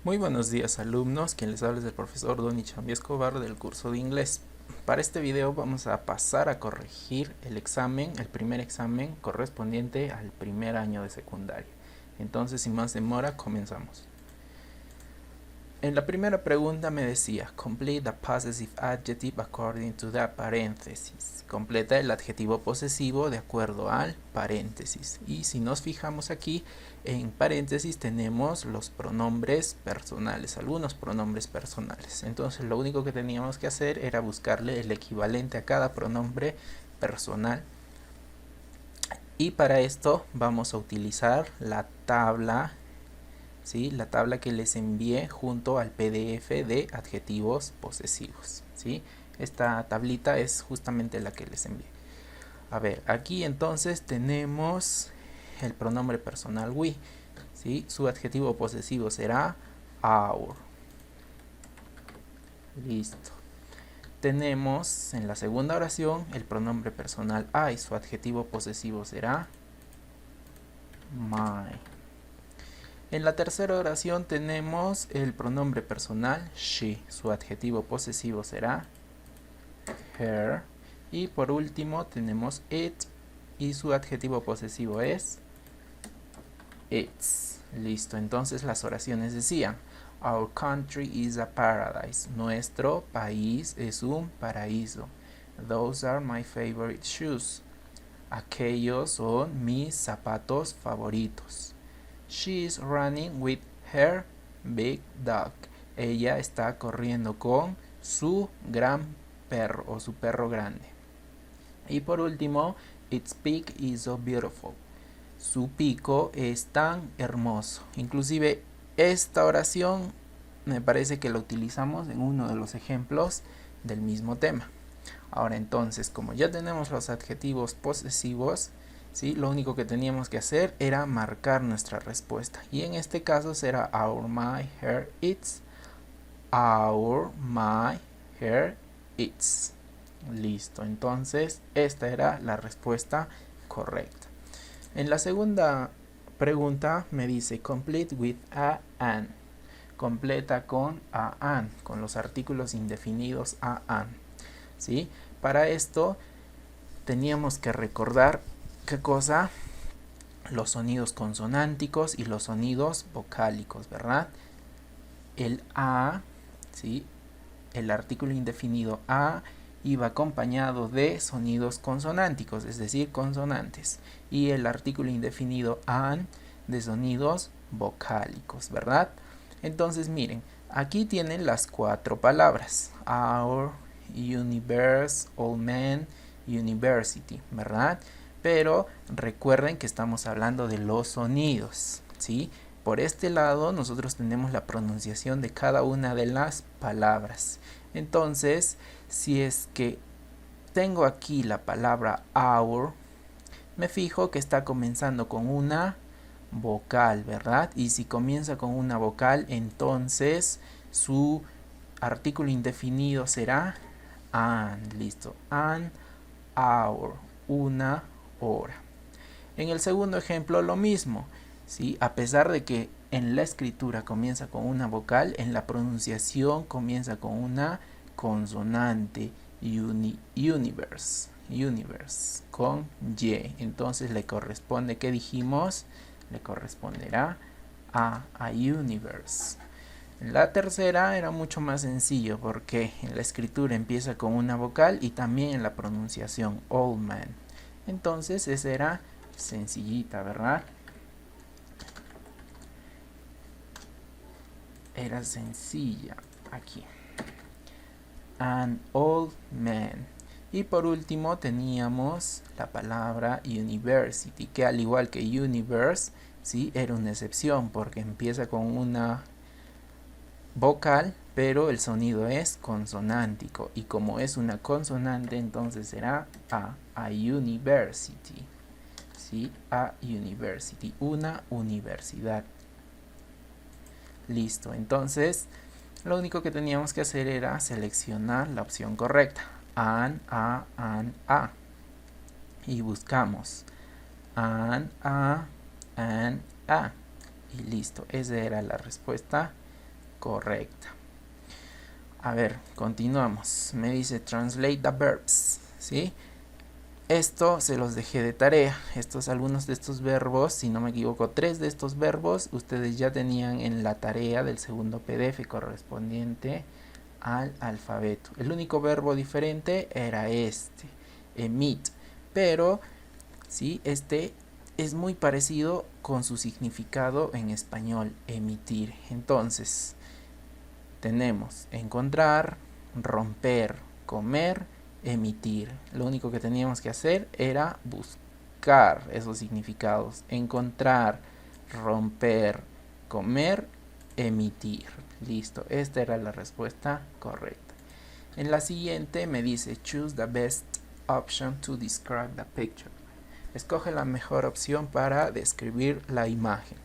Muy buenos días alumnos, quien les habla es el profesor Donny Chambi Escobar del curso de inglés. Para este video vamos a pasar a corregir el primer examen correspondiente al primer año de secundaria. Entonces, sin más demora, comenzamos. En la primera pregunta me decía, complete the possessive adjective according to the paréntesis. Completa el adjetivo posesivo de acuerdo al paréntesis. Y si nos fijamos aquí, en paréntesis tenemos los pronombres personales, algunos pronombres personales. Entonces lo único que teníamos que hacer era buscarle el equivalente a cada pronombre personal. Y para esto vamos a utilizar la tabla, ¿sí? La tabla que les envié junto al PDF de adjetivos posesivos, ¿sí? Esta tablita es justamente la que les envié. A ver, aquí entonces tenemos el pronombre personal we, ¿sí? Su adjetivo posesivo será our. Listo. Tenemos en la segunda oración el pronombre personal I, su adjetivo posesivo será my. En la tercera oración tenemos el pronombre personal she, su adjetivo posesivo será her. Y por último tenemos it y su adjetivo posesivo es its. Listo, entonces las oraciones decían: Our country is a paradise. Nuestro país es un paraíso. Those are my favorite shoes. Aquellos son mis zapatos favoritos. She is running with her big dog. Ella está corriendo con su gran perro o su perro grande. Y por último, its beak is so beautiful. Su pico es tan hermoso. Inclusive esta oración me parece que la utilizamos en uno de los ejemplos del mismo tema. Ahora entonces, como ya tenemos los adjetivos posesivos, ¿sí? Lo único que teníamos que hacer era marcar nuestra respuesta. Y en este caso será our, my, her, its. Our, my, her, its. Listo, entonces esta era la respuesta correcta. En la segunda pregunta me dice complete with a, an. Completa con a, an, con los artículos indefinidos a, an. ¿Sí? Para esto teníamos que recordar qué cosa, los sonidos consonánticos y los sonidos vocálicos, ¿verdad? El a, ¿sí? El artículo indefinido a iba acompañado de sonidos consonánticos, es decir, consonantes, y el artículo indefinido an de sonidos vocálicos, ¿verdad? Entonces miren, aquí tienen las cuatro palabras: our, universe, all man, university, ¿verdad? Pero recuerden que estamos hablando de los sonidos, ¿sí? Por este lado nosotros tenemos la pronunciación de cada una de las palabras. Entonces, si es que tengo aquí la palabra our, me fijo que está comenzando con una vocal, ¿verdad? Y si comienza con una vocal, entonces su artículo indefinido será an. Listo. An hour. Una hora. En el segundo ejemplo lo mismo, ¿sí? A pesar de que en la escritura comienza con una vocal, en la pronunciación comienza con una consonante. Universe con Y. Entonces le corresponde, ¿qué dijimos? Le corresponderá a universe. La tercera era mucho más sencillo porque en la escritura empieza con una vocal y también en la pronunciación old man. Entonces esa era sencillita, ¿verdad? Era sencilla aquí. An old man. Y por último teníamos la palabra university, que al igual que universe, ¿sí? Era una excepción porque empieza con una vocal, pero el sonido es consonántico. Y como es una consonante, entonces será a university. ¿Sí? A university, una universidad. Listo, entonces lo único que teníamos que hacer era seleccionar la opción correcta. An, a. Y buscamos an, a. Y listo, esa era la respuesta correcta. A ver, continuamos. Me dice translate the verbs, ¿sí? Esto se los dejé de tarea. Algunos de estos verbos, si no me equivoco, 3 de estos verbos ustedes ya tenían en la tarea del segundo PDF correspondiente al alfabeto. El único verbo diferente era este, emit, pero sí, este es muy parecido con su significado en español, emitir. Entonces, tenemos encontrar, romper, comer, emitir. Lo único que teníamos que hacer era buscar esos significados, encontrar, romper, comer, emitir. Listo, esta era la respuesta correcta. En la siguiente me dice choose the best option to describe the picture. Escoge la mejor opción para describir la imagen,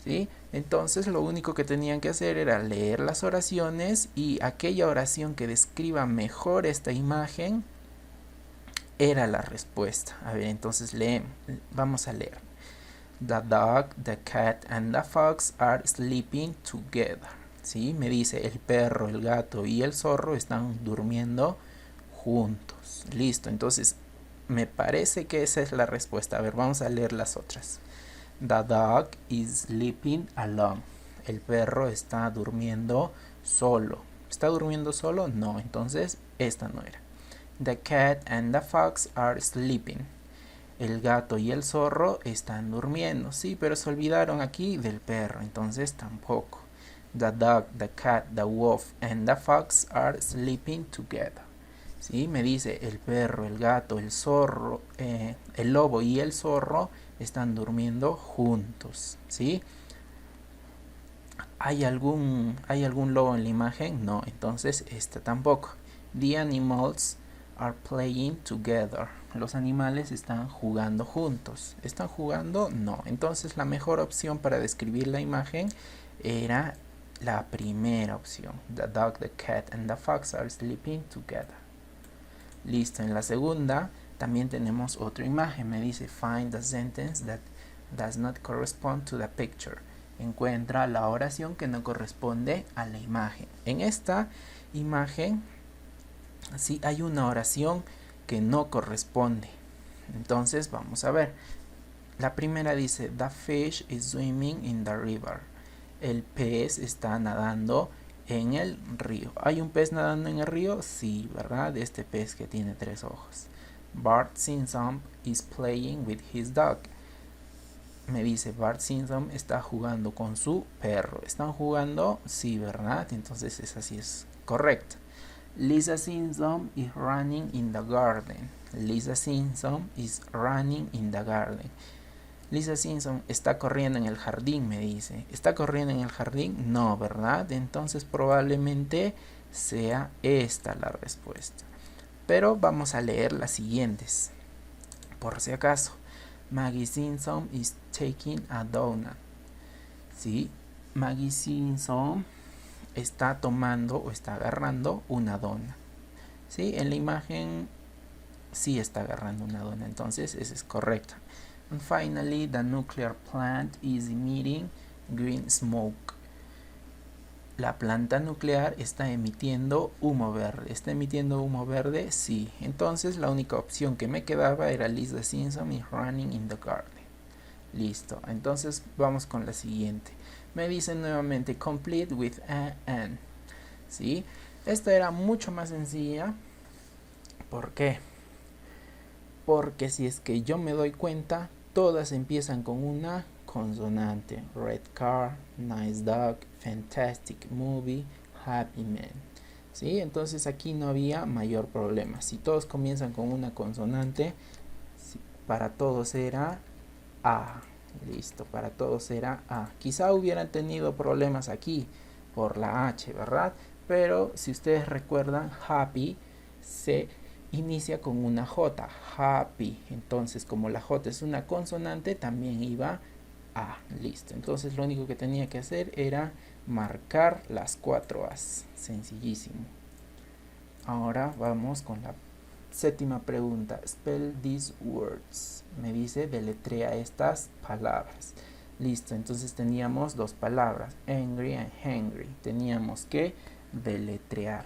¿sí? Entonces lo único que tenían que hacer era leer las oraciones y aquella oración que describa mejor esta imagen era la respuesta. A ver, entonces vamos a leer. The dog, the cat and the fox are sleeping together. ¿Sí? Me dice el perro, el gato y el zorro están durmiendo juntos. Listo, entonces me parece que esa es la respuesta. A ver, vamos a leer las otras. The dog is sleeping alone. El perro está durmiendo solo. ¿Está durmiendo solo? No, entonces esta no era. The cat and the fox are sleeping. El gato y el zorro están durmiendo. Sí, pero se olvidaron aquí del perro, entonces tampoco. The dog, the cat, the wolf and the fox are sleeping together. ¿Sí? Me dice el perro, el gato, el zorro, el lobo y el zorro están durmiendo juntos. ¿Sí? ¿Hay algún lobo en la imagen? No, entonces esta tampoco. The animals are playing together. Los animales están jugando juntos. ¿Están jugando? No. Entonces la mejor opción para describir la imagen era la primera opción. The dog, the cat and the fox are sleeping together. Listo. En la segunda también tenemos otra imagen. Me dice find the sentence that does not correspond to the picture. Encuentra la oración que no corresponde a la imagen. En esta imagen sí hay una oración que no corresponde. Entonces vamos a ver. La primera dice the fish is swimming in the river. El pez está nadando en el río. ¿Hay un pez nadando en el río? Sí, ¿verdad? Este pez que tiene 3 ojos. Bart Simpson is playing with his dog. Me dice Bart Simpson está jugando con su perro. ¿Están jugando? Sí, ¿verdad? Entonces esa sí es correcta. Lisa Simpson is running in the garden. Lisa Simpson is running in the garden. Lisa Simpson está corriendo en el jardín, me dice. ¿Está corriendo en el jardín? No, ¿verdad? Entonces probablemente sea esta la respuesta. Pero vamos a leer las siguientes, por si acaso. Maggie Simpson is taking a donut. ¿Sí? Maggie Simpson está tomando o está agarrando una dona. ¿Sí? En la imagen sí está agarrando una dona, entonces esa es correcta. And finally, the nuclear plant is emitting green smoke. La planta nuclear está emitiendo humo verde. ¿Está emitiendo humo verde? Sí. Entonces la única opción que me quedaba era Lisa Simpson is running in the garden. Listo. Entonces vamos con la siguiente. Me dice nuevamente complete with an. ¿Sí? Esta era mucho más sencilla. ¿Por qué? Porque si es que yo me doy cuenta, todas empiezan con una consonante. Red car, nice dog, fantastic movie, happy man. ¿Sí? Entonces aquí no había mayor problema. Si todos comienzan con una consonante, para todos era A. Listo, para todos era A. Quizá hubieran tenido problemas aquí por la H, ¿verdad? Pero si ustedes recuerdan, happy se inicia con una J, happy. Entonces, como la J es una consonante, también iba A. Listo. Entonces, lo único que tenía que hacer era marcar las 4 A's. Sencillísimo. Ahora vamos con la séptima pregunta. Spell these words. Me dice deletrea estas palabras. Listo, entonces teníamos dos palabras, angry and hungry. Teníamos que deletrear.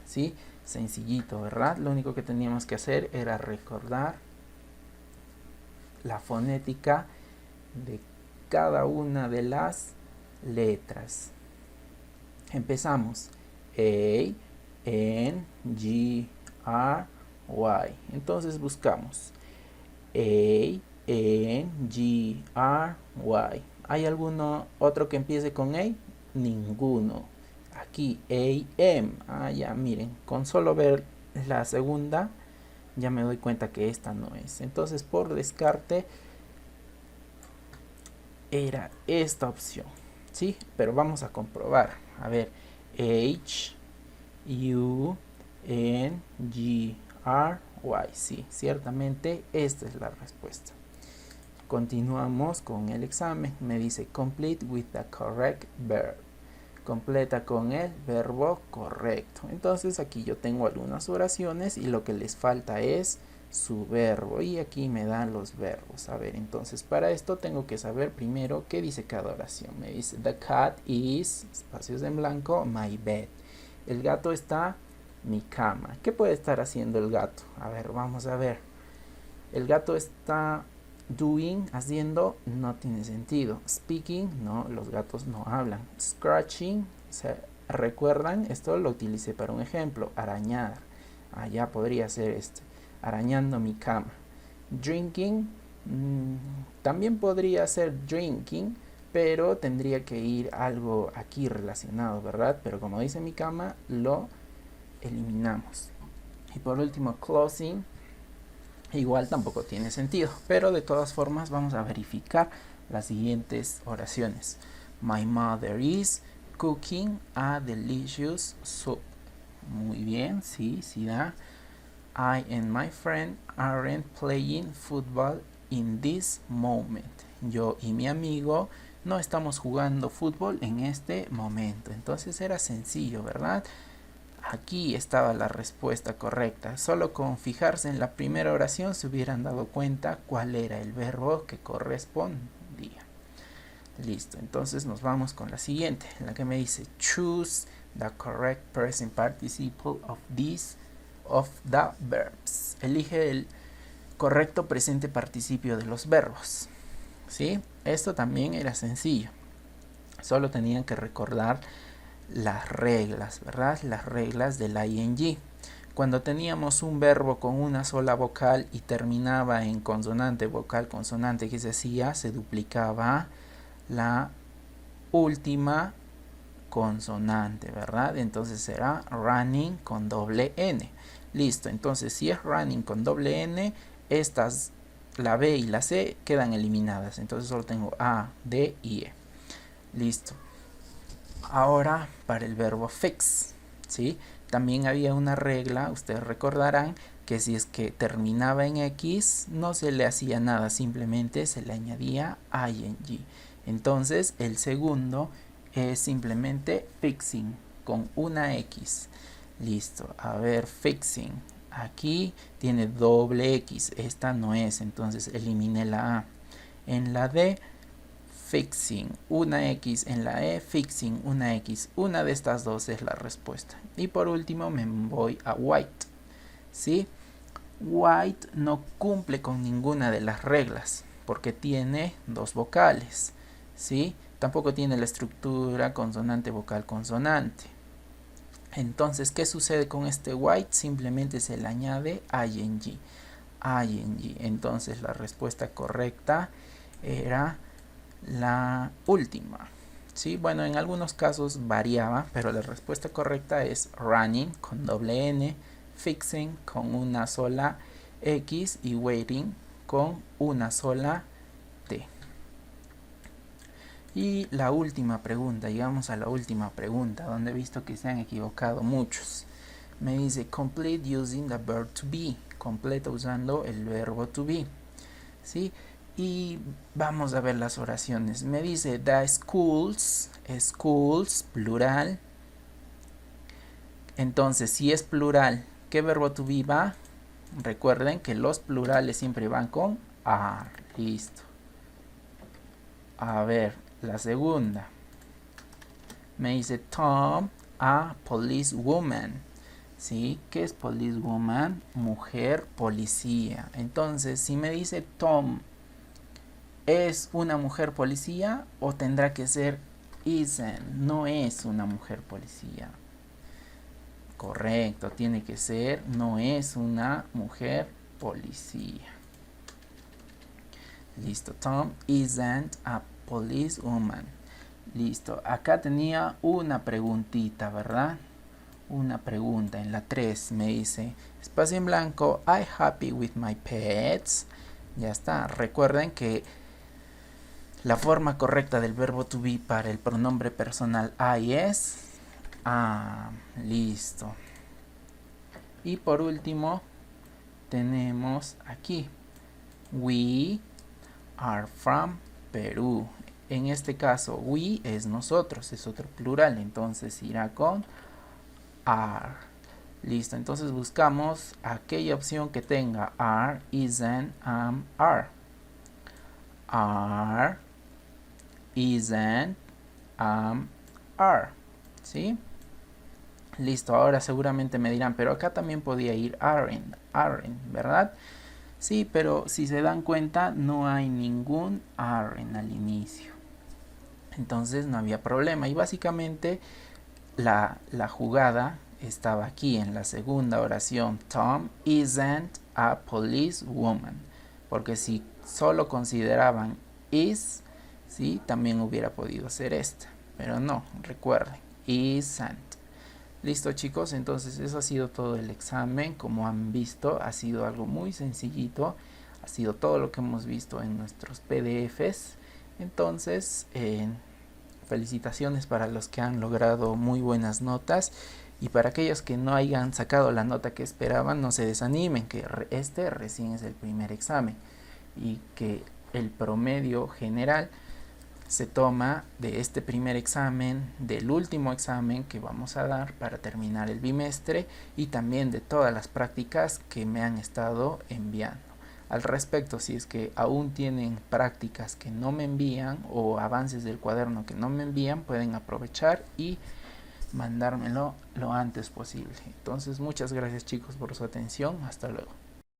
¿Sí? Sencillito, ¿verdad? Lo único que teníamos que hacer era recordar la fonética de cada una de las letras. Empezamos. A, N, G, R, Y. Entonces buscamos A, N, G, R, Y. ¿Hay alguno otro que empiece con A? Ninguno. Aquí A, M. Ya miren, con solo ver la segunda ya me doy cuenta que esta no es. Entonces por descarte era esta opción. ¿Sí? Pero vamos a comprobar. A ver, H, U, N, G, R, Y. Sí, ciertamente esta es la respuesta. Continuamos con el examen. Me dice complete with the correct verb. Completa con el verbo correcto. Entonces aquí yo tengo algunas oraciones y lo que les falta es su verbo. Y aquí me dan los verbos. A ver, entonces para esto tengo que saber primero qué dice cada oración. Me dice the cat is, espacios en blanco, my bed. El gato está mi cama. ¿Qué puede estar haciendo el gato? A ver, vamos a ver. El gato está doing, haciendo, no tiene sentido. Speaking, no, los gatos no hablan. Scratching, ¿recuerdan? Esto lo utilicé para un ejemplo. Arañar. Ya podría ser este. Arañando mi cama. Drinking, también podría ser drinking, pero tendría que ir algo aquí relacionado, ¿verdad? Pero como dice mi cama, lo eliminamos. Y por último, closing. Igual tampoco tiene sentido, pero de todas formas vamos a verificar las siguientes oraciones. My mother is cooking a delicious soup. Muy bien, sí, sí da. I and my friend aren't playing football in this moment. Yo y mi amigo no estamos jugando fútbol en este momento. Entonces era sencillo, ¿verdad? Aquí estaba la respuesta correcta. Solo con fijarse en la primera oración se hubieran dado cuenta cuál era el verbo que correspondía. Listo, entonces nos vamos con la siguiente, en la que me dice choose the correct present participle of the verbs. Elige el correcto presente participio de los verbos. ¿Sí? Esto también era sencillo. Solo tenían que recordar las reglas, ¿verdad? Las reglas del ing. Cuando teníamos un verbo con una sola vocal y terminaba en consonante, vocal, consonante, ¿qué se hacía? Se duplicaba la última consonante, ¿verdad? Entonces será running con doble N. Listo, entonces si es running con doble N, estas, la B y la C, quedan eliminadas. Entonces solo tengo A, D y E. Listo. Ahora para el verbo fix, ¿sí? También había una regla, ustedes recordarán, que si es que terminaba en X, no se le hacía nada, simplemente se le añadía ing. Entonces el segundo es simplemente fixing, con una X. Listo, a ver, fixing. Aquí tiene doble X, esta no es, entonces elimine la A. En la D, fixing, una X. En la E, fixing, una X. Una de estas dos es la respuesta. Y por último me voy a white. ¿Sí? White no cumple con ninguna de las reglas porque tiene dos vocales. ¿Sí? Tampoco tiene la estructura consonante, vocal, consonante. Entonces, ¿qué sucede con este white? Simplemente se le añade ing. ing. Entonces la respuesta correcta era la última. ¿Sí? Bueno, en algunos casos variaba, pero la respuesta correcta es running con doble N, fixing con una sola X y waiting con una sola T. Y la última pregunta, llegamos a la última pregunta, donde he visto que se han equivocado muchos. Me dice complete using the verb to be, completa usando el verbo to be. ¿Sí? Y vamos a ver las oraciones. Me dice the schools, schools, plural. Entonces, si es plural, ¿qué verbo to be va? Recuerden que los plurales siempre van con are. Listo. A ver, la segunda. Me dice Tom, a policewoman. ¿Sí? ¿Qué es policewoman? Mujer policía. Entonces, si me dice Tom, ¿es una mujer policía o tendrá que ser isn't? No es una mujer policía. Correcto, tiene que ser, no es una mujer policía. Listo, Tom isn't a policewoman. Listo, acá tenía una preguntita, ¿verdad? Una pregunta en la 3 me dice, espacio en blanco, I happy with my pets. Ya está, recuerden que la forma correcta del verbo to be para el pronombre personal I es listo. Y por último tenemos aquí, we are from Perú. En este caso, we es nosotros, es otro plural, entonces irá con are. Listo, entonces buscamos aquella opción que tenga are, isn't, am, are. Are, isn't, am, are. ¿Sí? Listo, ahora seguramente me dirán, pero acá también podía ir aren't, ¿verdad? Sí, pero si se dan cuenta no hay ningún aren't al inicio. Entonces no había problema y básicamente la jugada estaba aquí en la segunda oración. Tom isn't a policewoman. Porque si solo consideraban is, ¿sí? También hubiera podido ser esta. Pero no, recuerden, isn't. Listo chicos, entonces eso ha sido todo el examen. Como han visto, ha sido algo muy sencillito. Ha sido todo lo que hemos visto en nuestros PDFs. Entonces, felicitaciones para los que han logrado muy buenas notas. Y para aquellos que no hayan sacado la nota que esperaban, no se desanimen, que este recién es el primer examen. Y que el promedio general se toma de este primer examen, del último examen que vamos a dar para terminar el bimestre y también de todas las prácticas que me han estado enviando. Al respecto, si es que aún tienen prácticas que no me envían o avances del cuaderno que no me envían, pueden aprovechar y mandármelo lo antes posible. Entonces, muchas gracias chicos por su atención. Hasta luego.